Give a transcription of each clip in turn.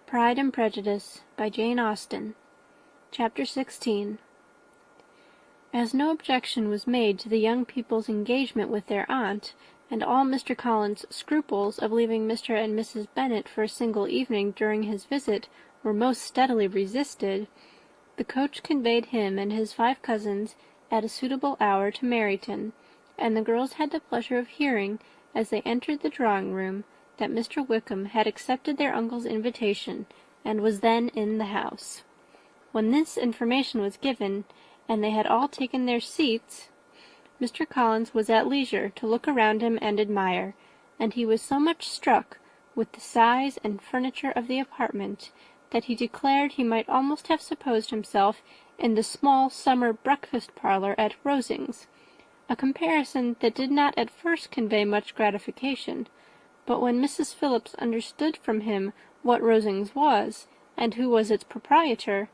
Pride and Prejudice by Jane Austen. Chapter 16. As no objection was made to the young people's engagement with their aunt, and all Mr. Collins's scruples of leaving Mr. and Mrs. Bennet for a single evening during his visit were most steadily resisted, the coach conveyed him and his 5 cousins at a suitable hour to Meryton, and the girls had the pleasure of hearing, as they entered the drawing-room, that Mr. Wickham had accepted their uncle's invitation, and was then in the house. When this information was given, and they had all taken their seats, Mr. Collins was at leisure to look around him and admire, and he was so much struck with the size and furniture of the apartment, that he declared he might almost have supposed himself in the small summer breakfast-parlour at Rosings, a comparison that did not at first convey much gratification. But when Mrs. Phillips understood from him what Rosings was, and who was its proprietor,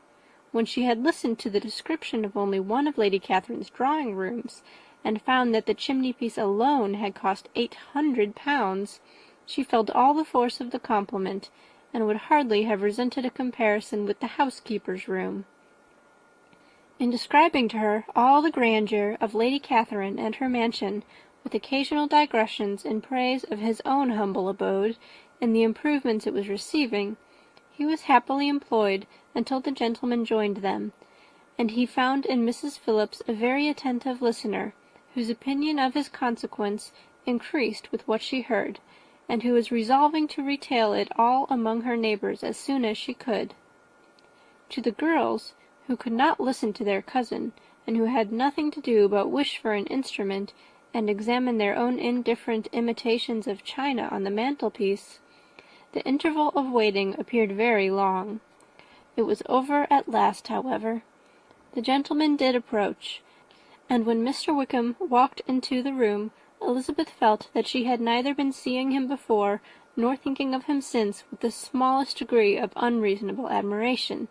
when she had listened to the description of only one of Lady Catherine's drawing-rooms, and found that the chimney-piece alone had cost £800, she felt all the force of the compliment, and would hardly have resented a comparison with the housekeeper's room. In describing to her all the grandeur of Lady Catherine and her mansion, with occasional digressions in praise of his own humble abode, and the improvements it was receiving, he was happily employed until the gentlemen joined them, and he found in Mrs. Phillips a very attentive listener, whose opinion of his consequence increased with what she heard, and who was resolving to retail it all among her neighbours as soon as she could. To the girls, who could not listen to their cousin, and who had nothing to do but wish for an instrument, and examine their own indifferent imitations of china on the mantelpiece, the interval of waiting appeared very long. It was over at last, however. The gentlemen did approach, and when Mr. Wickham walked into the room, Elizabeth felt that she had neither been seeing him before, nor thinking of him since, with the smallest degree of unreasonable admiration.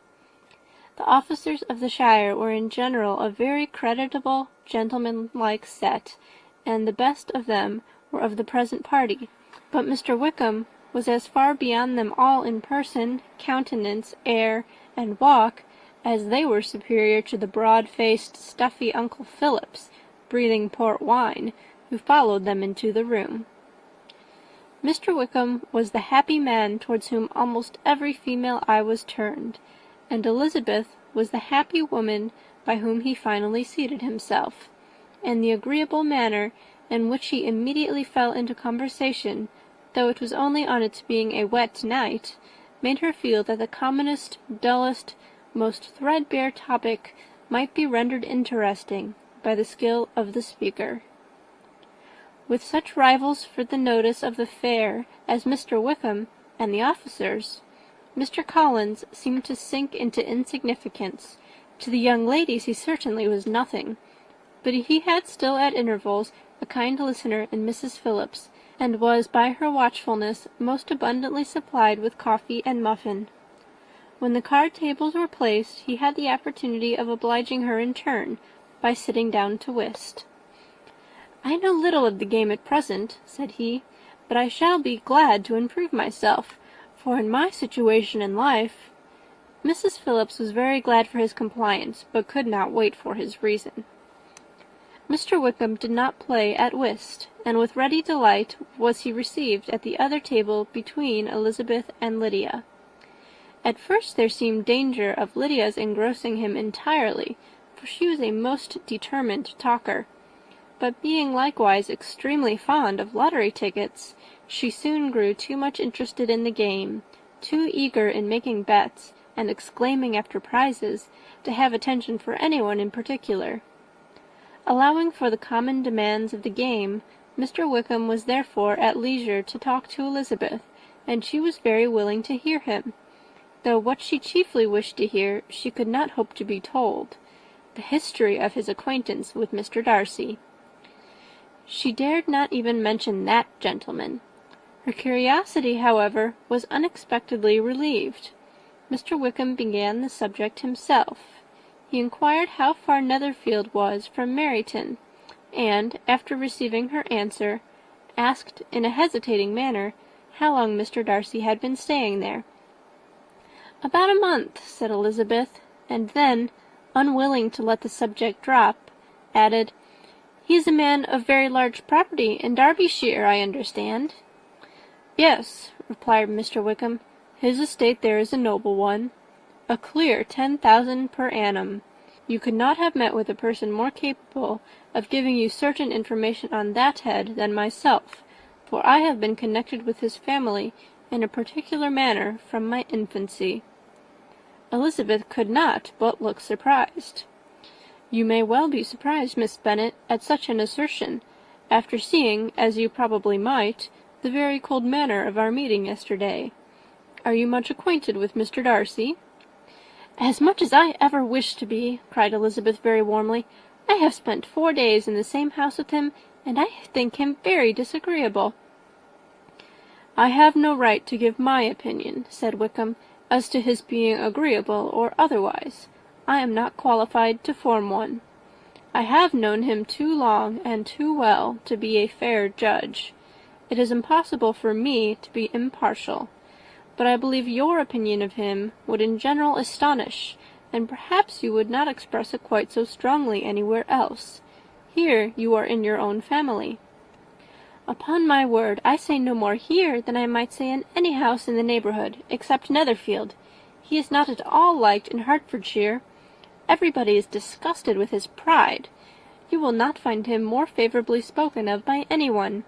The officers of the shire were in general a very creditable, gentlemanlike set, and the best of them were of the present party, but Mr. Wickham was as far beyond them all in person, countenance, air, and walk, as they were superior to the broad-faced, stuffy Uncle Phillips, breathing port wine, who followed them into the room. Mr. Wickham was the happy man towards whom almost every female eye was turned, and Elizabeth was the happy woman by whom he finally seated himself, and the agreeable manner in which he immediately fell into conversation, though it was only on its being a wet night, made her feel that the commonest, dullest, most threadbare topic might be rendered interesting by the skill of the speaker. With such rivals for the notice of the fair as Mr. Wickham and the officers, Mr. Collins seemed to sink into insignificance. To the young ladies he certainly was nothing, but he had still at intervals a kind listener in Mrs. Phillips, and was by her watchfulness most abundantly supplied with coffee and muffin. When the card tables were placed, he had the opportunity of obliging her in turn, by sitting down to whist. "I know little of the game at present," said he, "but I shall be glad to improve myself, for in my situation in life—" Mrs. Phillips was very glad for his compliance, but could not wait for his reason. Mr. Wickham did not play at whist, and with ready delight was he received at the other table between Elizabeth and Lydia. At first there seemed danger of Lydia's engrossing him entirely, for she was a most determined talker, but being likewise extremely fond of lottery tickets, she soon grew too much interested in the game, too eager in making bets and exclaiming after prizes, to have attention for anyone in particular. Allowing for the common demands of the game, Mr. Wickham was therefore at leisure to talk to Elizabeth, and she was very willing to hear him, though what she chiefly wished to hear she could not hope to be told, the history of his acquaintance with Mr. Darcy. She dared not even mention that gentleman. Her curiosity, however, was unexpectedly relieved. Mr. Wickham began the subject himself. He inquired how far Netherfield was from Meryton, and, after receiving her answer, asked in a hesitating manner how long Mr. Darcy had been staying there. "About a month," said Elizabeth, and then, unwilling to let the subject drop, added, "He is a man of very large property in Derbyshire, I understand." "Yes," replied Mr. Wickham, "his estate there is a noble one. A clear 10,000 per annum. You could not have met with a person more capable of giving you certain information on that head than myself, for I have been connected with his family in a particular manner from my infancy." Elizabeth could not but look surprised. "You may well be surprised, Miss Bennet, at such an assertion, after seeing, as you probably might, the very cold manner of our meeting yesterday. Are you much acquainted with Mr. Darcy?" "As much as I ever wish to be," cried Elizabeth very warmly. "I have spent 4 days in the same house with him, and I think him very disagreeable." "I have no right to give my opinion," said Wickham, "as to his being agreeable or otherwise. I am not qualified to form one. I have known him too long and too well to be a fair judge. It is impossible for me to be impartial. But I believe your opinion of him would in general astonish, and perhaps you would not express it quite so strongly anywhere else. Here you are in your own family." "Upon my word, I say no more here than I might say in any house in the neighbourhood, except Netherfield. He is not at all liked in Hertfordshire. Everybody is disgusted with his pride. You will not find him more favourably spoken of by any one."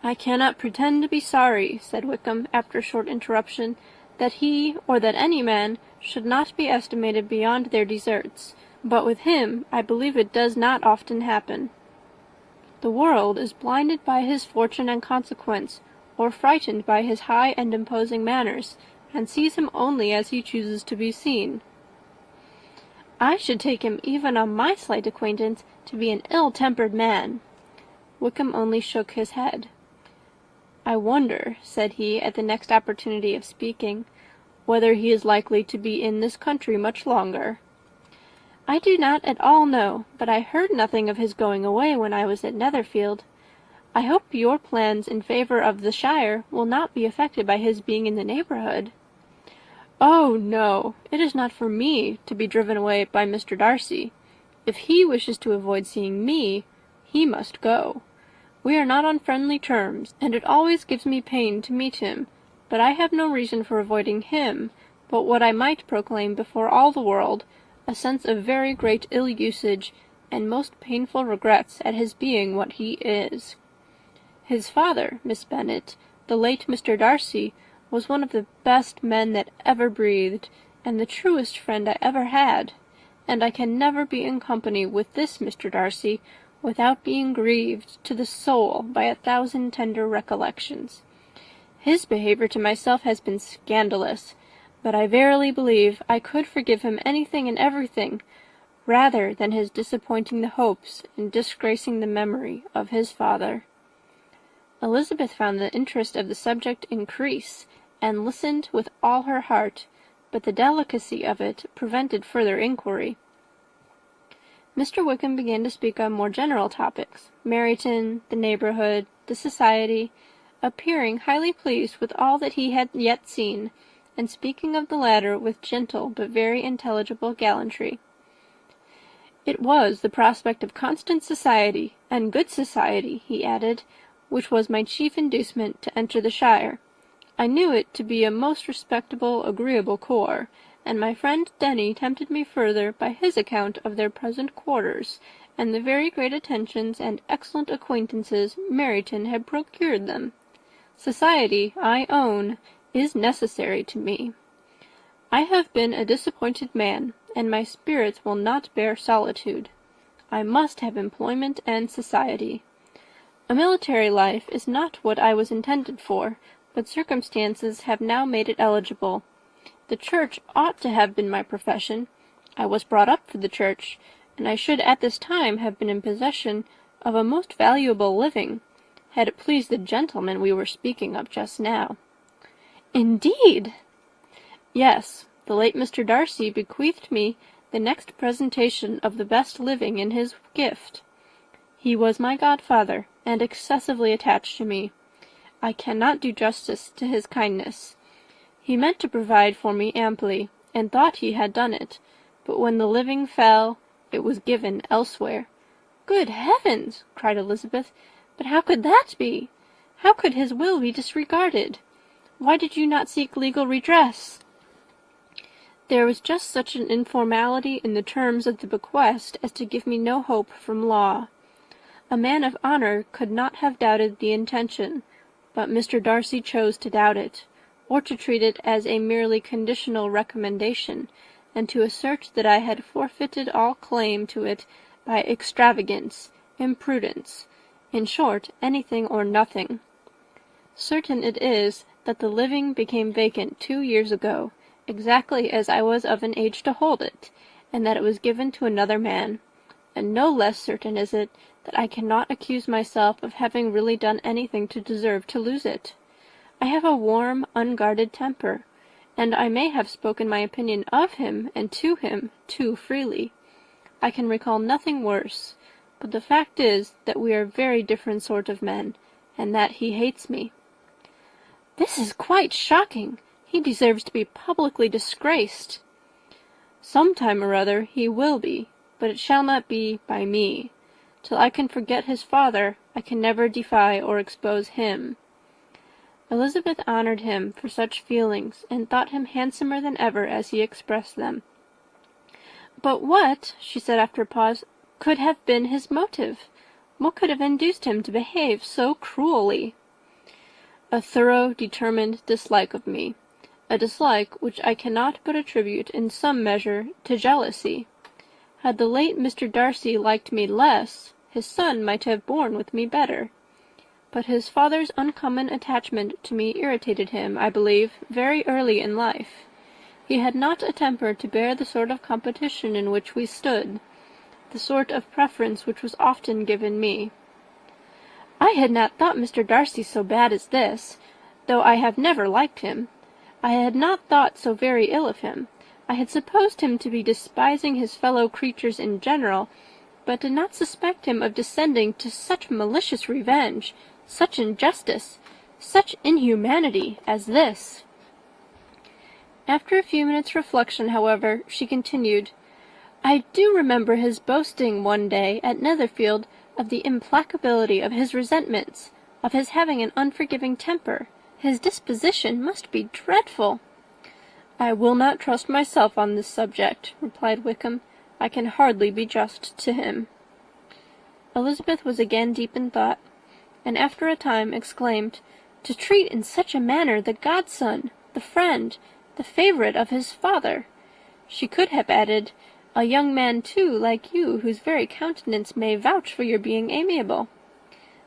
"I cannot pretend to be sorry," said Wickham, after a short interruption, "that he, or that any man, should not be estimated beyond their deserts, but with him I believe it does not often happen. The world is blinded by his fortune and consequence, or frightened by his high and imposing manners, and sees him only as he chooses to be seen." "I should take him, even on my slight acquaintance, to be an ill-tempered man." Wickham only shook his head. "I wonder," said he, at the next opportunity of speaking, "whether he is likely to be in this country much longer." "I do not at all know, but I heard nothing of his going away when I was at Netherfield. I hope your plans in favour of the shire will not be affected by his being in the neighbourhood." "Oh, no! It is not for me to be driven away by Mr. Darcy. If he wishes to avoid seeing me, he must go. We are not on friendly terms, and it always gives me pain to meet him, but I have no reason for avoiding him, but what I might proclaim before all the world, a sense of very great ill-usage, and most painful regrets at his being what he is. His father, Miss Bennet, the late Mr. Darcy, was one of the best men that ever breathed, and the truest friend I ever had, and I can never be in company with this Mr. Darcy without being grieved to the soul by 1,000 tender recollections. His behaviour to myself has been scandalous, but I verily believe I could forgive him anything and everything, rather than his disappointing the hopes and disgracing the memory of his father." Elizabeth found the interest of the subject increase, and listened with all her heart, but the delicacy of it prevented further inquiry. Mr. Wickham began to speak on more general topics, Meryton, the neighbourhood, the society, appearing highly pleased with all that he had yet seen, and speaking of the latter with gentle but very intelligible gallantry. "It was the prospect of constant society, and good society," he added, "which was my chief inducement to enter the shire. I knew it to be a most respectable, agreeable corps, and my friend Denny tempted me further by his account of their present quarters, and the very great attentions and excellent acquaintances Meryton had procured them. Society, I own, is necessary to me. I have been a disappointed man, and my spirits will not bear solitude. I must have employment and society. A military life is not what I was intended for, but circumstances have now made it eligible. The church ought to have been my profession. I was brought up for the church, and I should at this time have been in possession of a most valuable living, had it pleased the gentleman we were speaking of just now." "Indeed!" "Yes, the late Mr. Darcy bequeathed me the next presentation of the best living in his gift. He was my godfather, and excessively attached to me. I cannot do justice to his kindness. He meant to provide for me amply, and thought he had done it, but when the living fell, it was given elsewhere." "Good heavens!" cried Elizabeth. "But how could that be? How could his will be disregarded? Why did you not seek legal redress?" "There was just such an informality in the terms of the bequest as to give me no hope from law. A man of honour could not have doubted the intention, but Mr. Darcy chose to doubt it, or to treat it as a merely conditional recommendation, and to assert that I had forfeited all claim to it by extravagance, imprudence, in short, anything or nothing. Certain it is that the living became vacant 2 years ago, exactly as I was of an age to hold it, and that it was given to another man, and no less certain is it that I cannot accuse myself of having really done anything to deserve to lose it. I have a warm, unguarded temper, and I may have spoken my opinion of him and to him too freely. I can recall nothing worse, but the fact is that we are very different sort of men, and that he hates me." "This is quite shocking. He deserves to be publicly disgraced." "Some time or other he will be, but it shall not be by me. Till I can forget his father, I can never defy or expose him." Elizabeth honoured him for such feelings, and thought him handsomer than ever as he expressed them. "But what," she said after a pause, "could have been his motive? What could have induced him to behave so cruelly?" "A thorough, determined dislike of me, a dislike which I cannot but attribute in some measure to jealousy. Had the late Mr. Darcy liked me less, his son might have borne with me better. But his father's uncommon attachment to me irritated him, I believe, very early in life. He had not a temper to bear the sort of competition in which we stood, the sort of preference which was often given me." "I had not thought Mr. Darcy so bad as this, though I have never liked him. I had not thought so very ill of him. I had supposed him to be despising his fellow creatures in general, but did not suspect him of descending to such malicious revenge, such injustice, such inhumanity as this." After a few minutes' reflection, however, she continued, "I do remember his boasting one day at Netherfield of the implacability of his resentments, of his having an unforgiving temper. His disposition must be dreadful." "I will not trust myself on this subject," replied Wickham. "I can hardly be just to him." Elizabeth was again deep in thought, and after a time exclaimed, "To treat in such a manner the godson, the friend, the favourite of his father!" She could have added, "a young man too, like you, whose very countenance may vouch for your being amiable."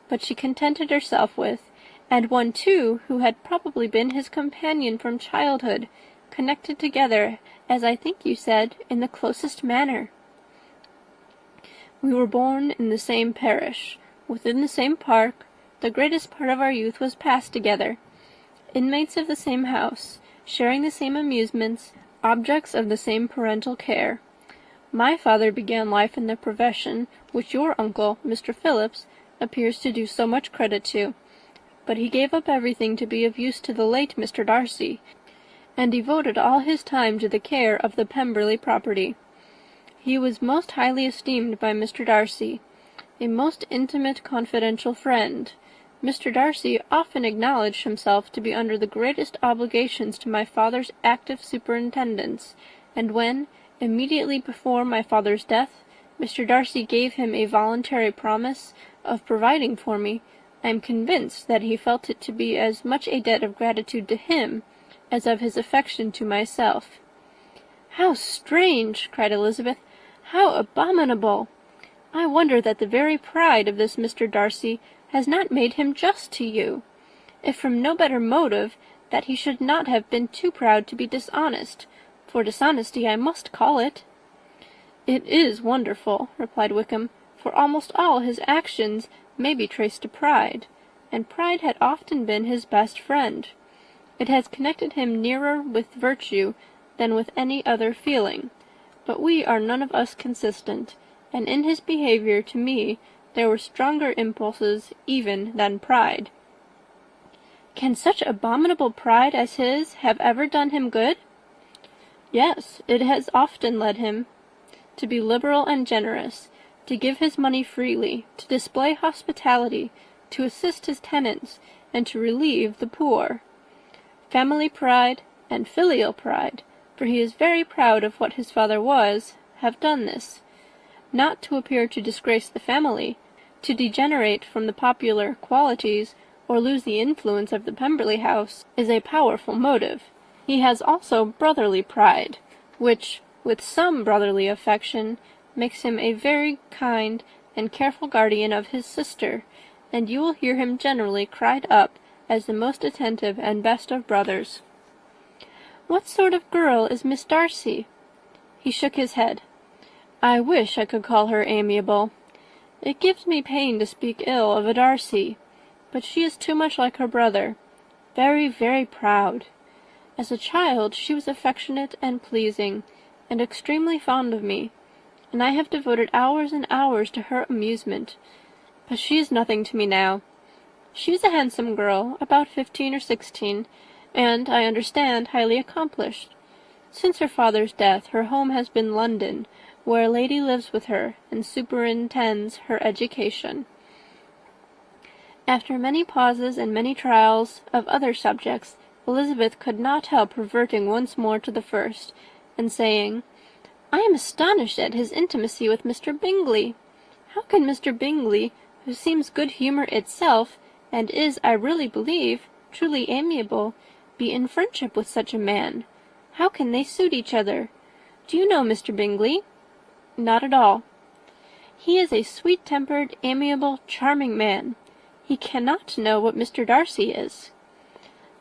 But she contented herself with, "and one too, who had probably been his companion from childhood, connected together, as I think you said, in the closest manner." "We were born in the same parish, within the same park, the greatest part of our youth was passed together, inmates of the same house, sharing the same amusements, objects of the same parental care. My father began life in the profession which your uncle, Mr. Phillips, appears to do so much credit to, but he gave up everything to be of use to the late Mr. Darcy, and devoted all his time to the care of the Pemberley property. He was most highly esteemed by Mr. Darcy, a most intimate confidential friend. Mr. Darcy often acknowledged himself to be under the greatest obligations to my father's active superintendence, and when, immediately before my father's death, Mr. Darcy gave him a voluntary promise of providing for me, I am convinced that he felt it to be as much a debt of gratitude to him as of his affection to myself." "How strange!" cried Elizabeth. "How abominable! I wonder that the very pride of this Mr. Darcy has not made him just to you. If from no better motive, that he should not have been too proud to be dishonest, for dishonesty I must call it." "It is wonderful," replied Wickham, "for almost all his actions may be traced to pride, and pride had often been his best friend. It has connected him nearer with virtue than with any other feeling, but we are none of us consistent, and in his behaviour to me there were stronger impulses even than pride." Can such abominable pride as his have ever done him good? Yes, it has often led him to be liberal and generous, to give his money freely, to display hospitality, to assist his tenants, and to relieve the poor. Family pride and filial pride, for he is very proud of what his father was, have done this. Not to appear to disgrace the family, to degenerate from the popular qualities, or lose the influence of the Pemberley house, is a powerful motive. He has also brotherly pride, which, with some brotherly affection, makes him a very kind and careful guardian of his sister, and you will hear him generally cried up as the most attentive and best of brothers. What sort of girl is Miss Darcy? He shook his head. I wish I could call her amiable. It gives me pain to speak ill of a Darcy, but she is too much like her brother, very, very proud. As a child she was affectionate and pleasing, and extremely fond of me, and I have devoted hours and hours to her amusement. But she is nothing to me now. She is a handsome girl, about 15 or 16, and, I understand, highly accomplished. Since her father's death her home has been London, where a lady lives with her, and superintends her education. After many pauses and many trials of other subjects, Elizabeth could not help reverting once more to the first, and saying, I am astonished at his intimacy with Mr. Bingley. How can Mr. Bingley, who seems good humour itself, and is, I really believe, truly amiable, be in friendship with such a man? How can they suit each other? Do you know Mr. Bingley? Not at all. He is a sweet-tempered, amiable, charming man. He cannot know what Mr. Darcy is.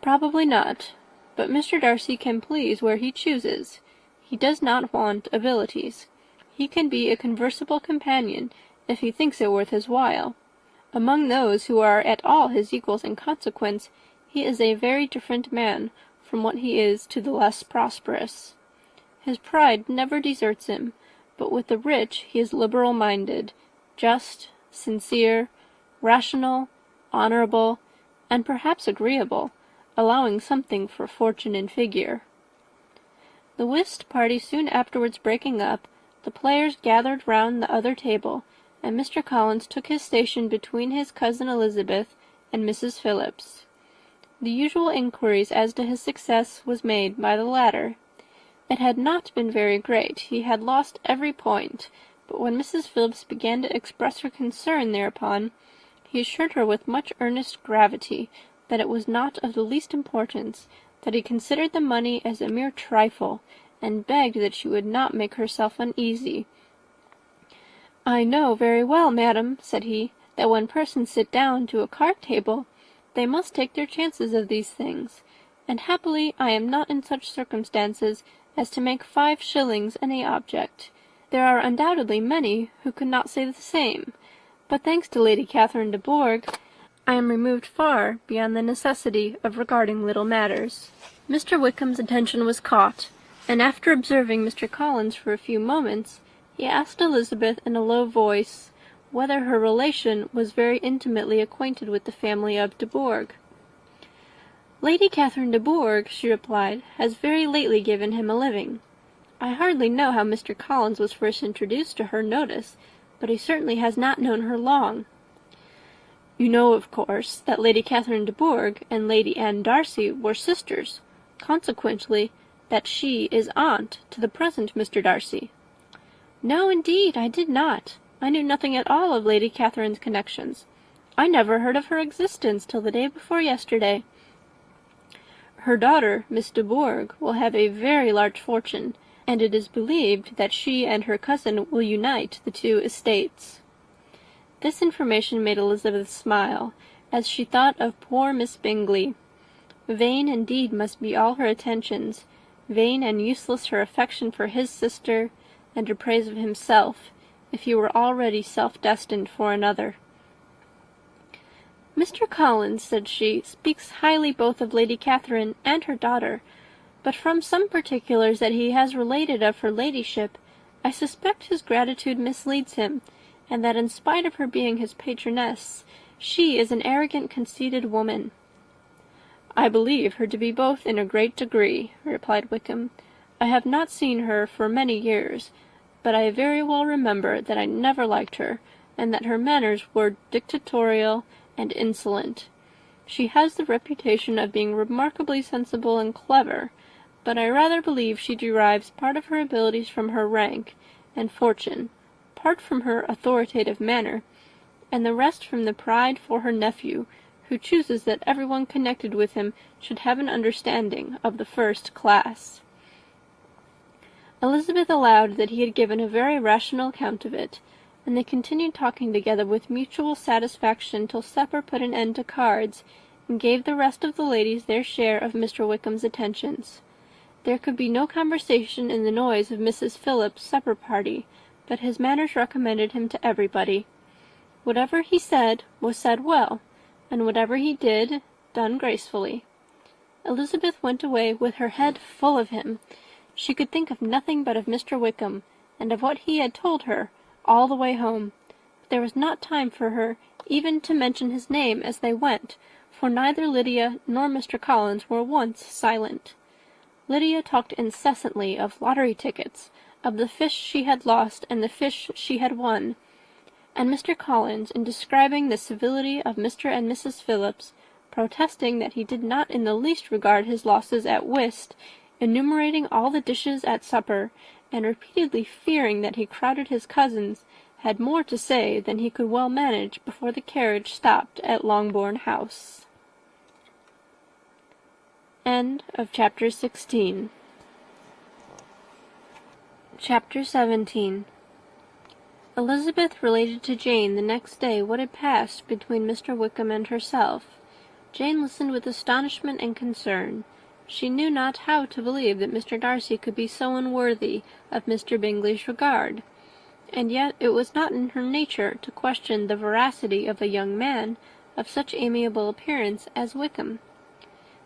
Probably not, but Mr. Darcy can please where he chooses. He does not want abilities. He can be a conversable companion, if he thinks it worth his while. Among those who are at all his equals in consequence, he is a very different man from what he is to the less prosperous. His pride never deserts him, but with the rich he is liberal-minded, just, sincere, rational, honourable, and perhaps agreeable, allowing something for fortune and figure. The whist party soon afterwards breaking up, the players gathered round the other table, and Mr. Collins took his station between his cousin Elizabeth and Mrs. Phillips. The usual inquiries as to his success was made by the latter. It had not been very great. He had lost every point, but when Mrs. Phillips began to express her concern thereupon, he assured her with much earnest gravity that it was not of the least importance, that he considered the money as a mere trifle, and begged that she would not make herself uneasy. I know very well, madam, said he, that when persons sit down to a card-table, they must take their chances of these things, and happily I am not in such circumstances as to make 5 shillings any object. There are undoubtedly many who could not say the same, but thanks to Lady Catherine de Bourgh, I am removed far beyond the necessity of regarding little matters. Mr. Wickham's attention was caught, and after observing Mr. Collins for a few moments, he asked Elizabeth in a low voice whether her relation was very intimately acquainted with the family of de Bourgh. Lady Catherine de Bourgh, she replied, has very lately given him a living. I hardly know how Mr. Collins was first introduced to her notice, but he certainly has not known her long. You know, of course, that Lady Catherine de Bourgh and Lady Anne Darcy were sisters, consequently that she is aunt to the present Mr. Darcy. No, indeed, I did not. I knew nothing at all of Lady Catherine's connections. I never heard of her existence till the day before yesterday. Her daughter, Miss de Bourgh, will have a very large fortune, and it is believed that she and her cousin will unite the 2 estates. This information made Elizabeth smile, as she thought of poor Miss Bingley. Vain indeed must be all her attentions, vain and useless her affection for his sister, and her praise of himself, if he were already self-destined for another. Mr. Collins, said she, speaks highly both of Lady Catherine and her daughter, but from some particulars that he has related of her ladyship, I suspect his gratitude misleads him, and that in spite of her being his patroness, she is an arrogant, conceited woman. "I believe her to be both in a great degree," replied Wickham. "I have not seen her for many years, but I very well remember that I never liked her, and that her manners were dictatorial and insolent. She has the reputation of being remarkably sensible and clever, but I rather believe she derives part of her abilities from her rank and fortune, part from her authoritative manner, and the rest from the pride for her nephew, who chooses that everyone connected with him should have an understanding of the first class." Elizabeth allowed that he had given a very rational account of it, and they continued talking together with mutual satisfaction till supper put an end to cards, and gave the rest of the ladies their share of Mr. Wickham's attentions. There could be no conversation in the noise of Mrs. Phillips's supper party, but his manners recommended him to everybody. Whatever he said was said well, and whatever he did, done gracefully. Elizabeth went away with her head full of him. She could think of nothing but of Mr. Wickham, and of what he had told her, all the way home. But there was not time for her even to mention his name as they went, for neither Lydia nor Mr. Collins were once silent. Lydia talked incessantly of lottery tickets, of the fish she had lost and the fish she had won, and Mr. Collins, in describing the civility of Mr. and Mrs. Phillips, protesting that he did not in the least regard his losses at whist, enumerating all the dishes at supper, and repeatedly fearing that he crowded his cousins, had more to say than he could well manage before the carriage stopped at Longbourn House. End of Chapter 16. Chapter 17. Elizabeth related to Jane the next day what had passed between Mr. Wickham and herself. Jane listened with astonishment and concern. She knew not how to believe that Mr. Darcy could be so unworthy of Mr. Bingley's regard, and yet it was not in her nature to question the veracity of a young man of such amiable appearance as Wickham.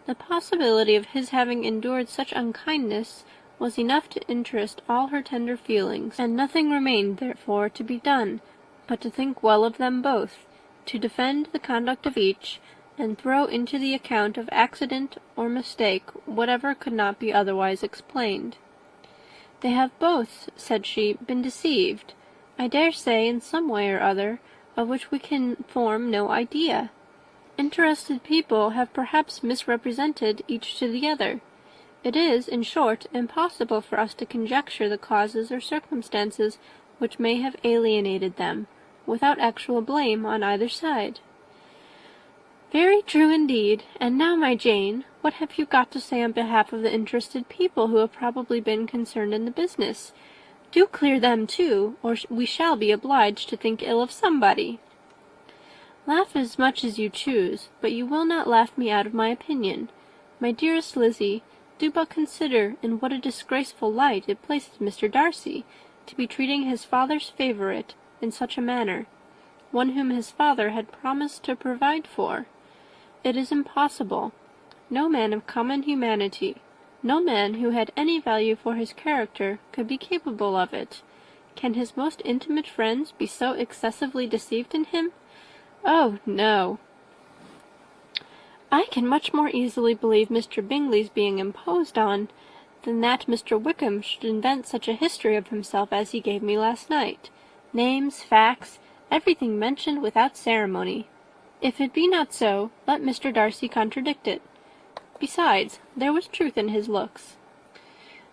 The possibility of his having endured such unkindness was enough to interest all her tender feelings, and nothing remained, therefore, to be done but to think well of them both, to defend the conduct of each, and throw into the account of accident or mistake whatever could not be otherwise explained. "They have both," said she, "been deceived, I dare say, in some way or other, of which we can form no idea. Interested people have perhaps misrepresented each to the other. It is, in short, impossible for us to conjecture the causes or circumstances which may have alienated them, without actual blame on either side." "Very true indeed. And now, my Jane, what have you got to say on behalf of the interested people who have probably been concerned in the business? Do clear them too, or we shall be obliged to think ill of somebody." "Laugh as much as you choose, but you will not laugh me out of my opinion. My dearest Lizzie, do but consider in what a disgraceful light it places Mr. Darcy, to be treating his father's favourite in such a manner, one whom his father had promised to provide for. It is impossible. No man of common humanity, no man who had any value for his character, could be capable of it. Can his most intimate friends be so excessively deceived in him? Oh, no. I can much more easily believe Mr. Bingley's being imposed on, than that Mr. Wickham should invent such a history of himself as he gave me last night. Names, facts, everything mentioned without ceremony. If it be not so, let Mr. Darcy contradict it. Besides, there was truth in his looks.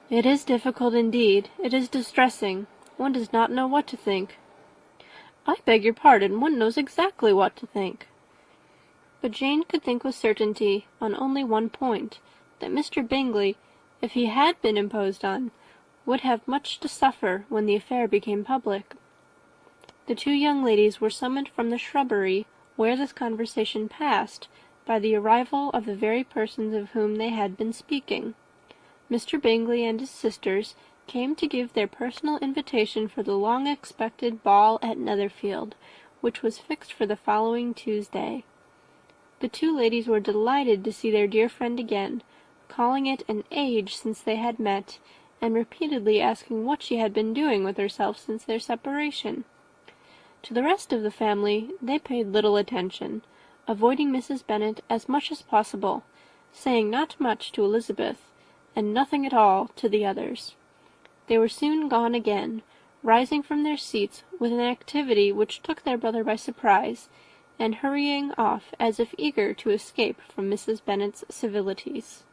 It is difficult indeed. It is distressing. One does not know what to think." "I beg your pardon, one knows exactly what to think." But Jane could think with certainty on only one point, that Mr. Bingley, if he had been imposed on, would have much to suffer when the affair became public. The two young ladies were summoned from the shrubbery where this conversation passed by the arrival of the very persons of whom they had been speaking. Mr. Bingley and his sisters came to give their personal invitation for the long-expected ball at Netherfield, which was fixed for the following Tuesday. The two ladies were delighted to see their dear friend again, calling it an age since they had met, and repeatedly asking what she had been doing with herself since their separation. To the rest of the family they paid little attention, avoiding Mrs. Bennet as much as possible, saying not much to Elizabeth, and nothing at all to the others. They were soon gone again, rising from their seats with an activity which took their brother by surprise, and hurrying off as if eager to escape from Mrs. Bennet's civilities.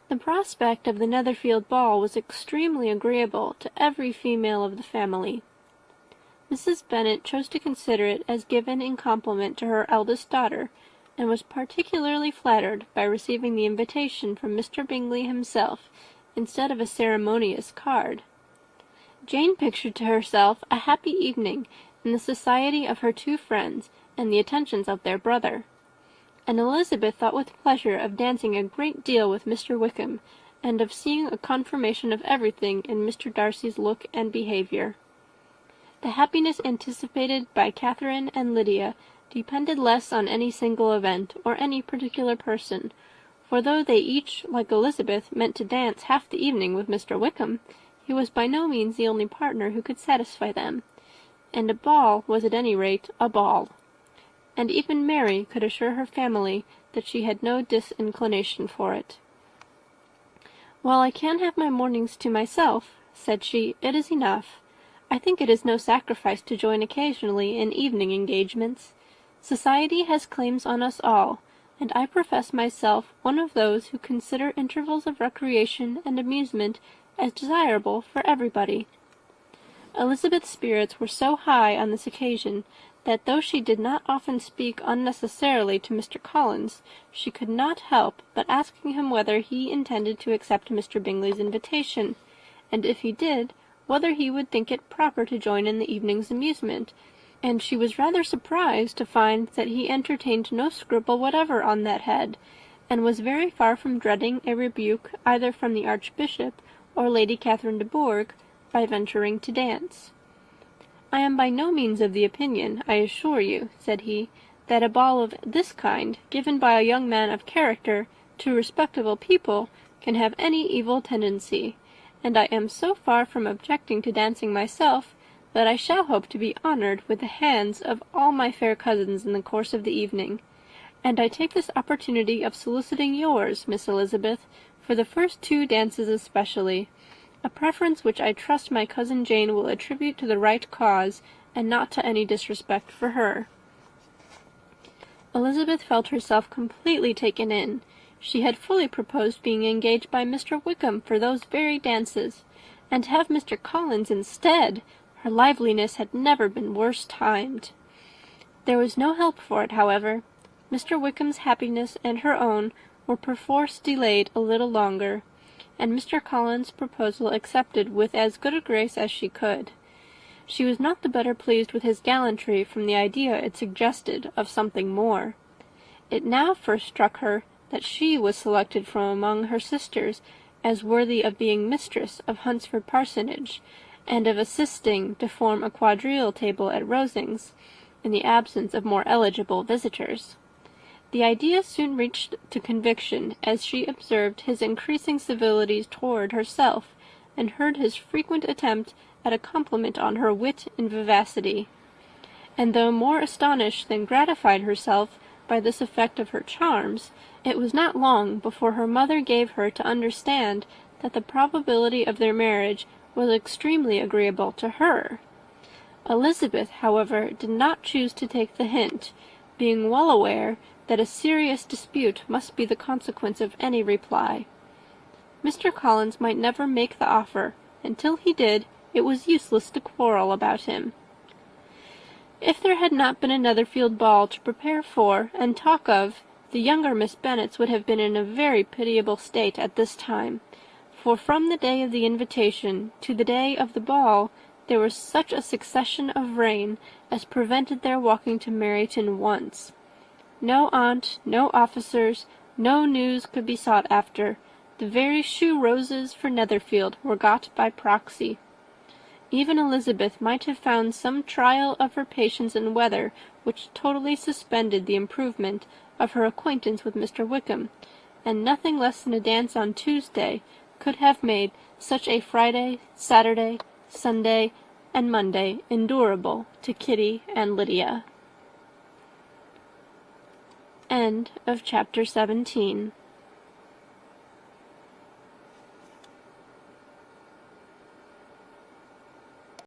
The prospect of the Netherfield ball was extremely agreeable to every female of the family. Mrs. Bennet chose to consider it as given in compliment to her eldest daughter, and was particularly flattered by receiving the invitation from Mr. Bingley himself, instead of a ceremonious card. Jane pictured to herself a happy evening in the society of her two friends and the attentions of their brother, and Elizabeth thought with pleasure of dancing a great deal with Mr. Wickham, and of seeing a confirmation of everything in Mr. Darcy's look and behaviour. The happiness anticipated by Catherine and Lydia depended less on any single event or any particular person, for though they each, like Elizabeth, meant to dance half the evening with Mr. Wickham, he was by no means the only partner who could satisfy them, and a ball was at any rate a ball. And even Mary could assure her family that she had no disinclination for it. "While I can have my mornings to myself," said she, "it is enough. I think it is no sacrifice to join occasionally in evening engagements. Society has claims on us all, and I profess myself one of those who consider intervals of recreation and amusement as desirable for everybody." Elizabeth's spirits were so high on this occasion that though she did not often speak unnecessarily to Mr. Collins, she could not help but asking him whether he intended to accept Mr. Bingley's invitation, and if he did, whether he would think it proper to join in the evening's amusement, and she was rather surprised to find that he entertained no scruple whatever on that head, and was very far from dreading a rebuke either from the Archbishop or Lady Catherine de Bourgh by venturing to dance. "I am by no means of the opinion, I assure you," said he, "that a ball of this kind, given by a young man of character to respectable people, can have any evil tendency, and I am so far from objecting to dancing myself, that I shall hope to be honoured with the hands of all my fair cousins in the course of the evening, and I take this opportunity of soliciting yours, Miss Elizabeth, for the first two dances especially, a preference which I trust my cousin Jane will attribute to the right cause, and not to any disrespect for her." Elizabeth felt herself completely taken in. She had fully proposed being engaged by Mr. Wickham for those very dances, and to have Mr. Collins instead, her liveliness had never been worse timed. There was no help for it, however. Mr. Wickham's happiness and her own were perforce delayed a little longer, and Mr. Collins' proposal accepted with as good a grace as she could. She was not the better pleased with his gallantry from the idea it suggested of something more. It now first struck her that she was selected from among her sisters as worthy of being mistress of Hunsford Parsonage, and of assisting to form a quadrille table at Rosings, in the absence of more eligible visitors. The idea soon reached to conviction, as she observed his increasing civilities toward herself, and heard his frequent attempt at a compliment on her wit and vivacity. And though more astonished than gratified herself by this effect of her charms, it was not long before her mother gave her to understand that the probability of their marriage was extremely agreeable to her. Elizabeth, however, did not choose to take the hint, being well aware that a serious dispute must be the consequence of any reply. Mr. Collins might never make the offer, and till he did, it was useless to quarrel about him. If there had not been a Netherfield ball to prepare for and talk of, the younger Miss Bennets would have been in a very pitiable state at this time, for from the day of the invitation to the day of the ball there was such a succession of rain as prevented their walking to Meryton once. No aunt, no officers, no news could be sought after. The very shoe roses for Netherfield were got by proxy. Even Elizabeth might have found some trial of her patience in weather which totally suspended the improvement of her acquaintance with Mr. Wickham, and nothing less than a dance on Tuesday could have made such a Friday, Saturday, Sunday, and Monday endurable to Kitty and Lydia. End of chapter 17.